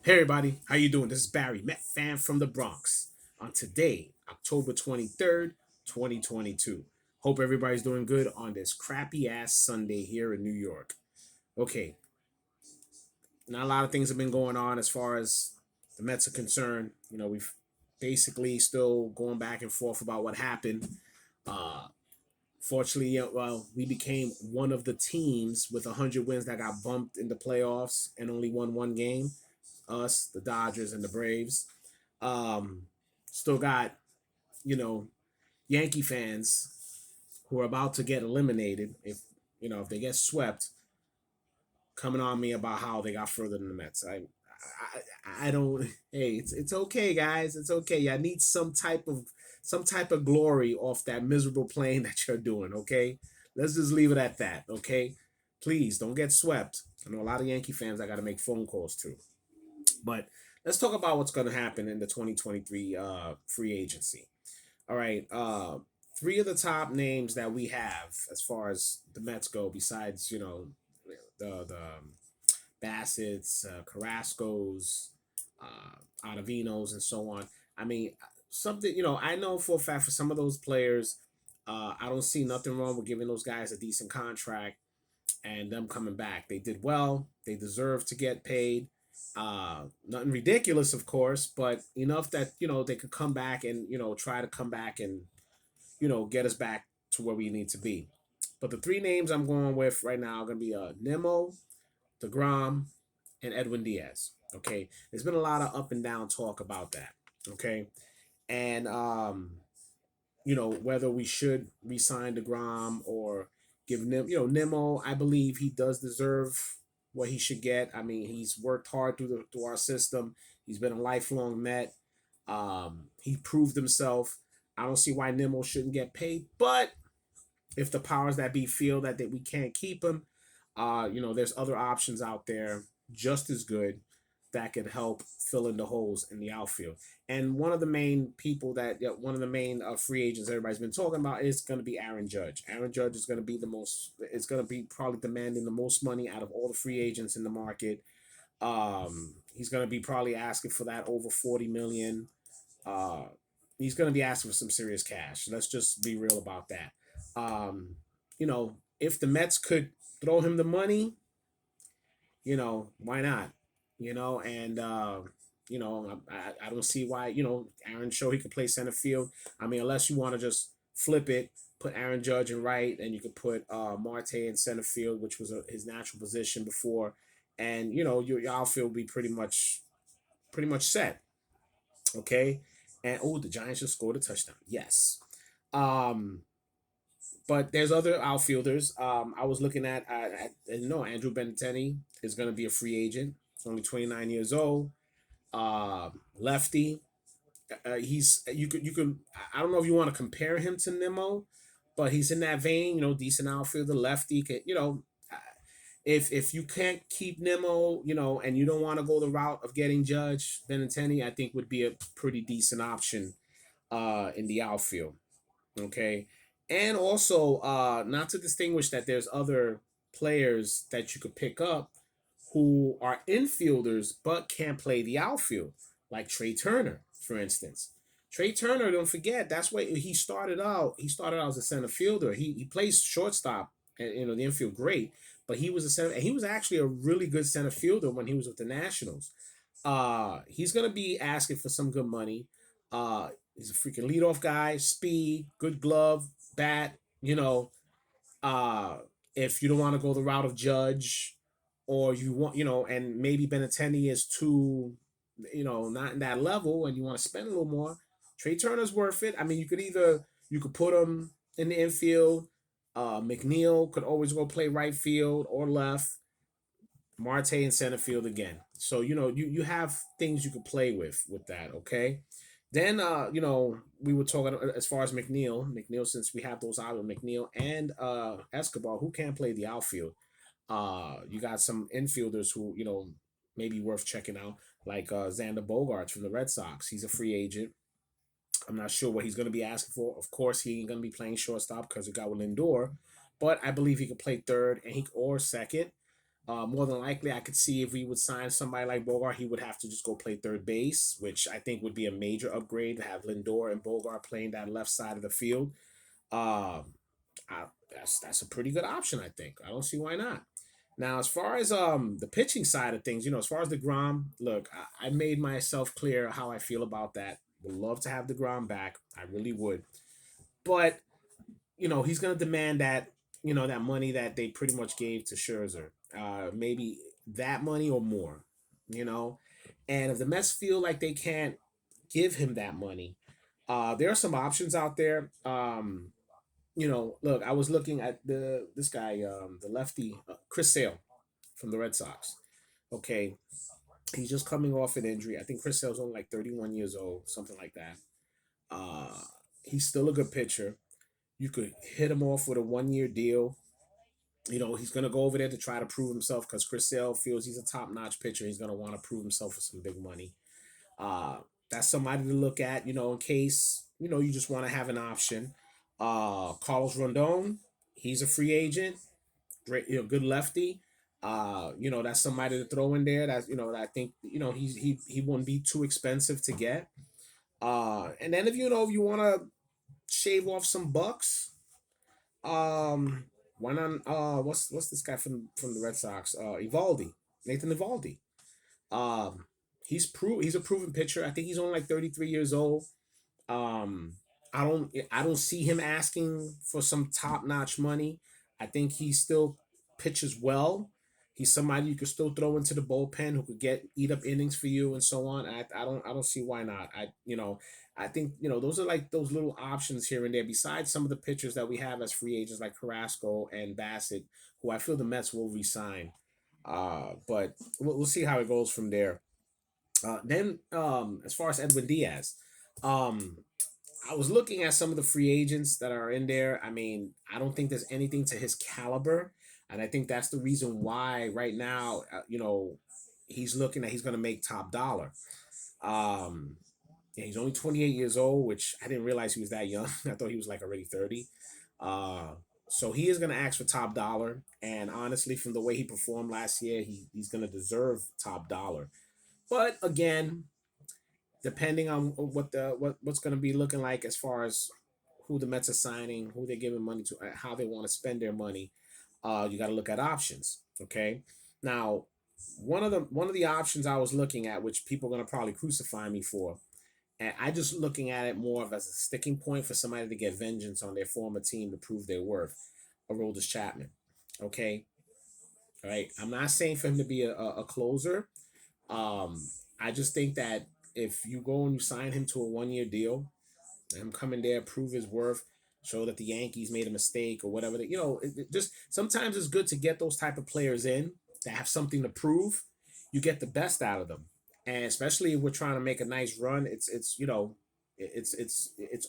Hey everybody, how you doing? This is Barry, Met fan from the Bronx. On today, October 23rd, 2022. Hope everybody's doing good on this crappy ass Sunday here in New York. Okay, not a lot of things have been going on as far as the Mets are concerned. We've basically still going back and forth about what happened. Uh, Fortunately, well, we became one of the teams with 100 wins that got bumped in the playoffs and only won one game. Us, the Dodgers, and the Braves. Um, Still got, you know, Yankee fans who are about to get eliminated if they get swept, coming on me about how they got further than the Mets. I don't. Hey, it's okay, guys. It's okay. I need some type of glory off that miserable playing that you're doing. Okay, let's just leave it at that. Okay, please don't get swept. I know a lot of Yankee fans I got to make phone calls to, but let's talk about what's going to happen in the 2023 free agency. All right, three of the top names that we have as far as the Mets go, besides the Bassett's, Carrasco's, Ottavinos, and so on. I mean, something I know for a fact for some of those players, I don't see nothing wrong with giving those guys a decent contract and them coming back. They did well. They deserve to get paid. Nothing ridiculous, of course, but enough that they could come back and try to come back and get us back to where we need to be. But the three names I'm going with right now are going to be Nimmo, deGrom, and Edwin Diaz. Okay, there's been a lot of up and down talk about that. Okay, and whether we should resign deGrom or give Nimmo. I believe he does deserve what he should get. I mean, he's worked hard through our system. He's been a lifelong Met. He proved himself. I don't see why Nimmo shouldn't get paid, but if the powers that be feel that we can't keep him, there's other options out there just as good that could help fill in the holes in the outfield. And one of the main free agents everybody's been talking about is going to be Aaron Judge. Aaron Judge is going to be it's going to be probably demanding the most money out of all the free agents in the market. He's going to be probably asking for that over 40 million. Uh, he's going to be asking for some serious cash. Let's just be real about that. If the Mets could throw him the money, why not? And I don't see why. Aaron showed he could play center field. I mean, unless you want to just flip it, put Aaron Judge in right, and you could put Marte in center field, which was his natural position before, and your outfield will be pretty much set. Okay, and the Giants just scored a touchdown. Yes. Um, but there's other outfielders. I was looking Andrew Benintendi is going to be a free agent. He's only 29 years old. Lefty. He's you could I don't know if you want to compare him to Nimmo, but he's in that vein. Decent outfielder, lefty. If you can't keep Nimmo, and you don't want to go the route of getting Judge, Benintendi, I think would be a pretty decent option in the outfield. Okay. And also, not to distinguish that there's other players that you could pick up who are infielders but can't play the outfield, like Trey Turner, for instance. Trey Turner, don't forget, that's why he started out. He started out as a center fielder. He plays shortstop and the infield great, but he was a center, and he was actually a really good center fielder when he was with the Nationals. He's gonna be asking for some good money. He's a freaking leadoff guy, speed, good glove, bat. Uh, if you don't want to go the route of Judge, or you want, and maybe Benintendi is too, not in that level, and you want to spend a little more, Trey Turner's worth it. I mean, you could put him in the infield. McNeil could always go play right field or left. Marte in center field again. So you have things you could play with that. Okay. Then we were talking as far as McNeil, since we have those out with McNeil and Escobar, who can play the outfield. You got some infielders who maybe worth checking out, like Xander Bogaerts from the Red Sox. He's a free agent. I'm not sure what he's going to be asking for. Of course, he ain't going to be playing shortstop because he got with Lindor, but I believe he could play third or second. More than likely, I could see if we would sign somebody like Bogart, he would have to just go play third base, which I think would be a major upgrade to have Lindor and Bogart playing that left side of the field. Um, that's a pretty good option, I think. I don't see why not. Now, as far as the pitching side of things, as far as deGrom, look, I made myself clear how I feel about that. Would love to have deGrom back. I really would, but he's going to demand that money that they pretty much gave to Scherzer. Maybe that money or more, you know. And if the Mets feel like they can't give him that money, there are some options out there. Look, I was looking at this guy, the lefty, Chris Sale from the Red Sox. Okay, he's just coming off an injury. I think Chris Sale's only like 31 years old, something like that. Uh, he's still a good pitcher. You could hit him off with a 1 year deal. He's going to go over there to try to prove himself because Chris Sale feels he's a top notch pitcher. He's going to want to prove himself for some big money. Uh, that's somebody to look at, in case, you just want to have an option. Carlos Rondon, he's a free agent, great, good lefty. That's somebody to throw in there. That's, I think, he wouldn't be too expensive to get. And then if you want to shave off some bucks, um, why not? What's this guy from the Red Sox? Evaldi, Nathan Evaldi. Um, he's a proven pitcher. I think he's only like 33 years old. Um, I don't see him asking for some top notch money. I think he still pitches well. He's somebody you could still throw into the bullpen who could eat up innings for you and so on. I don't see why not. I think those are like those little options here and there. Besides some of the pitchers that we have as free agents like Carrasco and Bassett, who I feel the Mets will resign. But we'll see how it goes from there. Then as far as Edwin Diaz, um, I was looking at some of the free agents that are in there. I mean, I don't think there's anything to his caliber, and I think that's the reason why right now, he's looking at he's going to make top dollar. Um, yeah, he's only 28 years old, which I didn't realize he was that young. I thought he was like already 30. Uh, so he is going to ask for top dollar, and honestly, from the way he performed last year, he's going to deserve top dollar. But again, depending on what's going to be looking like as far as who the Mets are signing, who they're giving money to, how they want to spend their money, you got to look at options. Okay, now one of the options I was looking at, which people are going to probably crucify me for, and I just looking at it more of as a sticking point for somebody to get vengeance on their former team to prove their worth. Aroldis Chapman. Okay, all right. I'm not saying for him to be a closer. Um, I just think that if you go and you sign him to a 1 year deal, him come in there, prove his worth, show that the Yankees made a mistake or whatever. It just sometimes it's good to get those type of players in that have something to prove. You get the best out of them, and especially if we're trying to make a nice run, it's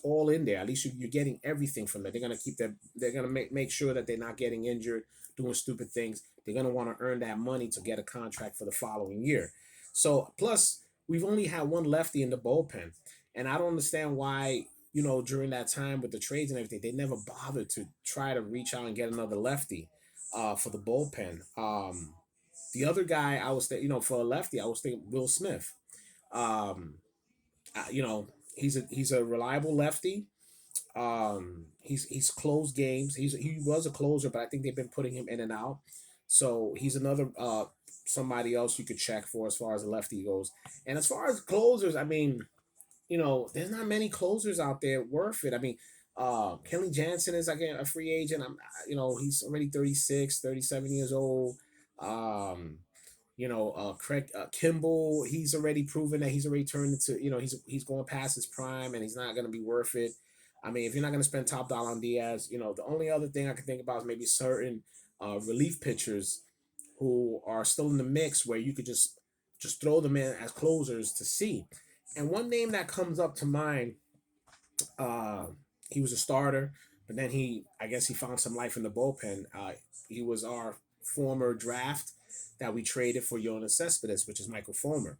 all in there. At least you're getting everything from it. They're gonna make sure that they're not getting injured, doing stupid things. They're gonna want to earn that money to get a contract for the following year. So plus we've only had one lefty in the bullpen, and I don't understand why during that time with the trades and everything, they never bothered to try to reach out and get another lefty for the bullpen. The other guy I was for a lefty, I was thinking Will Smith. Um, you know, he's a reliable lefty. He's closed games. He was a closer, but I think they've been putting him in and out. So he's another somebody else you could check for as far as the lefty goes. And as far as closers, I mean, there's not many closers out there worth it. I mean, Kelly Jansen is again a free agent. He's already 36, 37 years old. Um, Craig Kimball, he's already proven that he's already turned into, he's going past his prime and he's not going to be worth it. I mean, if you're not going to spend top dollar on Diaz, the only other thing I can think about is maybe certain relief pitchers who are still in the mix where you could just throw them in as closers to see. And one name that comes up to mind, uh, he was a starter, but then I guess he found some life in the bullpen. He was our former draft that we traded for Jonas Cespedes, which is Michael Fulmer.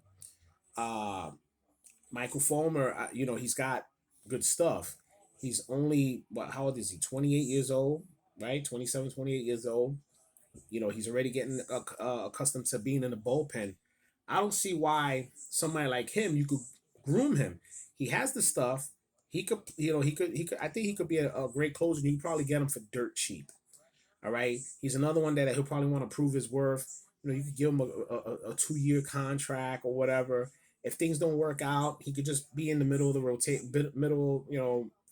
Uh, Michael Fulmer, he's got good stuff. He's only, how old is he? 28 years old, right? 27, 28 years old. He's already getting accustomed to being in the bullpen. I don't see why somebody like him, you could groom him. He has the stuff. He could, he could. I think he could be a great closer. You could probably get him for dirt cheap. All right, he's another one that he'll probably want to prove his worth. You could give him a 2 year contract or whatever. If things don't work out, he could just be in the middle of the middle,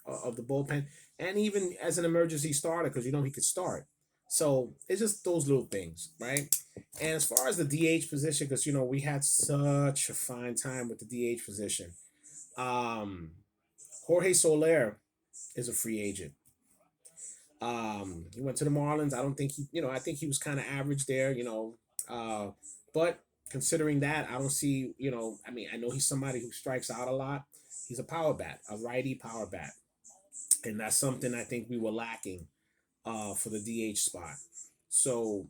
of the bullpen, and even as an emergency starter, because he could start. So it's just those little things, right? And as far as the DH position, because we had such a fine time with the DH position. Um, Jorge Soler is a free agent. He went to the Marlins. I don't think I think he was kind of average there, but considering that, I don't see, I mean, I know he's somebody who strikes out a lot. He's a power bat, a righty power bat, and that's something I think we were lacking for the DH spot. So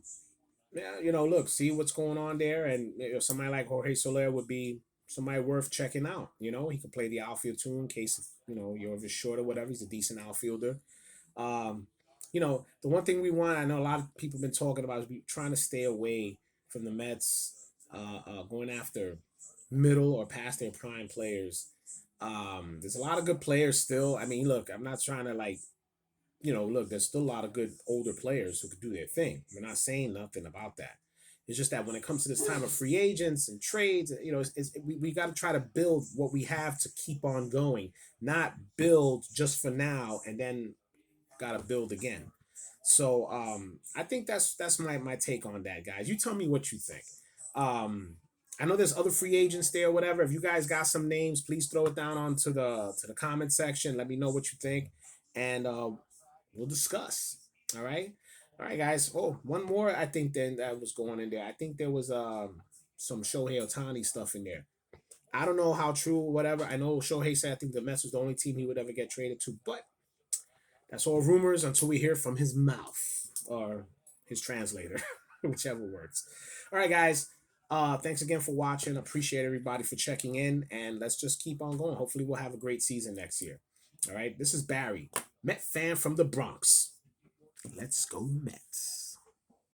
yeah, look, see what's going on there, and somebody like Jorge Soler would be somebody worth checking out. He could play the outfield too in case you're of his short or whatever. He's a decent outfielder. Um, the one thing we want, I know a lot of people have been talking about, is we trying to stay away from the Mets going after middle or past their prime players. There's a lot of good players still. I mean, look, I'm not trying to look, there's still a lot of good older players who could do their thing. We're not saying nothing about that. It's just that when it comes to this time of free agents and trades, we got to try to build what we have to keep on going, not build just for now and then got to build again. So I think that's my take on that, guys. You tell me what you think. Um, I know there's other free agents there, or whatever. If you guys got some names, please throw it down onto the comment section. Let me know what you think, and we'll discuss. All right, all right, guys. Oh, one more. I think then that was going in there. I think there was some Shohei Ohtani stuff in there. I don't know how true, whatever. I know Shohei said I think the Mets was the only team he would ever get traded to, but that's all rumors until we hear from his mouth or his translator, whichever works. All right, guys. Thanks again for watching. Appreciate everybody for checking in, and let's just keep on going. Hopefully, we'll have a great season next year. All right. This is Barry, Met fan from the Bronx. Let's go Mets.